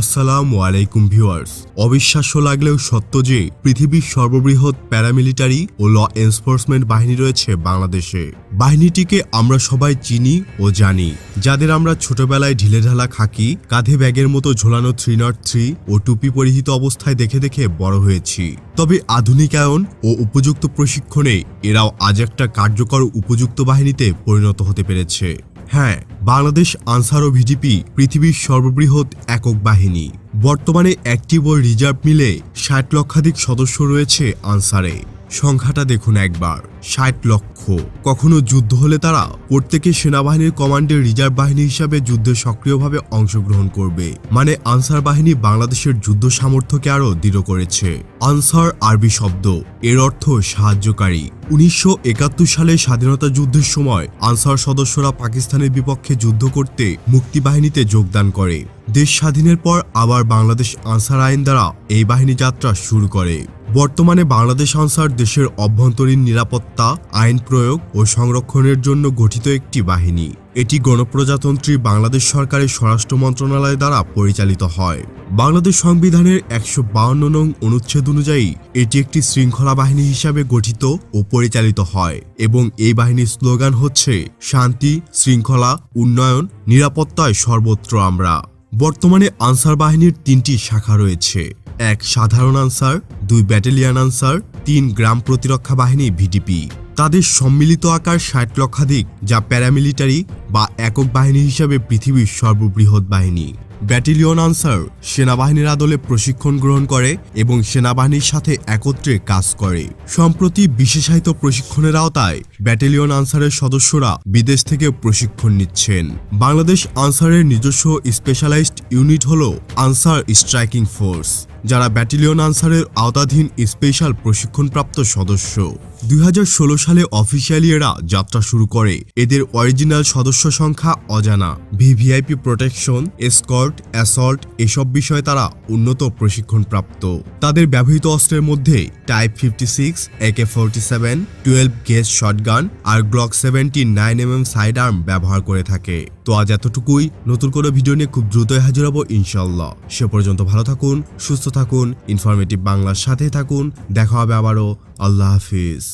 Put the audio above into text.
আসসালামু আলাইকুম ভিউয়ার্স। অবিশ্বাস্য লাগলেও সত্য যে পৃথিবীর সর্ববৃহৎ প্যারামিলিটারি ও ল এনফোর্সমেন্ট বাহিনী রয়েছে বাংলাদেশে। বাহিনীটিকে আমরা সবাই চিনি ও জানি, যাদের আমরা ছোটবেলায় ঢিলেঢালা খাকি, কাঁধে ব্যাগের মতো ঝোলানো 303 ও টুপি পরিহিত অবস্থায় দেখে দেখে বড় হয়েছি। তবে আধুনিকায়ন ও উপযুক্ত প্রশিক্ষণে এরাও আজ একটা কার্যকর উপযুক্ত বাহিনীতে পরিণত হতে পেরেছে। হ্যাঁ, বাংলাদেশ আনসার ও ভিডিপি পৃথিবীর সর্ববৃহৎ একক বাহিনী। বর্তমানে অ্যাক্টিভ ও রিজার্ভ মিলে 60 লক্ষাধিক সদস্য রয়েছে আনসারে। সংখ্যাটা দেখুন একবার, 60 লক্ষ। কখনো যুদ্ধ হলে তারা প্রত্যেকে সেনাবাহিনীর কমান্ডের রিজার্ভ বাহিনী হিসাবে যুদ্ধে সক্রিয়ভাবে অংশগ্রহণ করবে। মানে আনসার বাহিনী বাংলাদেশের যুদ্ধ সামর্থ্যকে আরও দৃঢ় করেছে। আনসার আরবি শব্দ, এর অর্থ সাহায্যকারী। 1971 সালে স্বাধীনতা যুদ্ধের সময় আনসার সদস্যরা পাকিস্তানের বিপক্ষে যুদ্ধ করতে মুক্তিবাহিনীতে যোগদান করে। দেশ স্বাধীনের পর আবার বাংলাদেশ আনসার আইন দ্বারা এই বাহিনী যাত্রা শুরু করে। বর্তমানে বাংলাদেশ আনসার দেশের অভ্যন্তরীণ নিরাপত্তা, আইন প্রয়োগ ও সংরক্ষণের জন্য গঠিত একটি বাহিনী। এটি গণপ্রজাতন্ত্রী বাংলাদেশ সরকারের স্বরাষ্ট্র মন্ত্রণালয় দ্বারা পরিচালিত হয়। বাংলাদেশ সংবিধানের 152 নং অনুচ্ছেদ অনুযায়ী এটি একটি শৃঙ্খলা বাহিনী হিসাবে গঠিত ও পরিচালিত হয় এবং এই বাহিনীর স্লোগান হচ্ছে শান্তি, শৃঙ্খলা, উন্নয়ন, নিরাপত্তায় সর্বত্র আমরা। বর্তমানে আনসার বাহিনীর 3টি শাখা রয়েছে। 1 সাধারণ আনসার, 2 ব্যাটালিয়ন আনসার, 3 গ্রাম প্রতিরক্ষা বাহিনী ভিডিপি। তাদের সম্মিলিত আকার 60 লক্ষাধিক, যা প্যারামিলিটারি বা একক বাহিনী হিসাবে পৃথিবীর সর্ববৃহৎ বাহিনী। ব্যাটালিয়ন আনসার সেনাবাহিনীর আদলে প্রশিক্ষণ গ্রহণ করে এবং সেনাবাহিনীর সাথে একত্রে কাজ করে। সম্প্রতি বিশেষায়িত প্রশিক্ষণের আওতায় ব্যাটালিয়ন আনসারের সদস্যরা বিদেশ থেকে প্রশিক্ষণ নিচ্ছেন। বাংলাদেশ আনসারের নিজস্ব স্পেশালাইজড ইউনিট হল আনসার স্ট্রাইকিং ফোর্স, যারা ব্যাটালিয়ন আনসারের আওতাধীন স্পেশাল প্রশিক্ষণপ্রাপ্ত সদস্য। 2016 সালে অফিসিয়ালি এরা যাত্রা শুরু করে। এদের অরিজিনাল সদস্য সংখ্যা অজানা। ভিভিআইপি প্রোটেকশন, এসকর্ট, অ্যাসল্ট এসব বিষয়ে তারা উন্নত প্রশিক্ষণপ্রাপ্ত। তাদের ব্যবহৃত অস্ত্রের মধ্যে টাইপ 56, AK-47, 12 গেজ শটগান আর গ্লক 17 9mm সাইড আর্ম ব্যবহার করে থাকে। তো আজ এতটুকুই। নতুন কোনো ভিডিও নিয়ে খুব দ্রুতই হাজির হব ইনশাল্লাহ। সে পর্যন্ত ভালো থাকুন, সুস্থ থাকুন, ইনফরমেটিভ বাংলার সাথে থাকুন। দেখা হবে আবারও। আল্লাহ হাফিজ।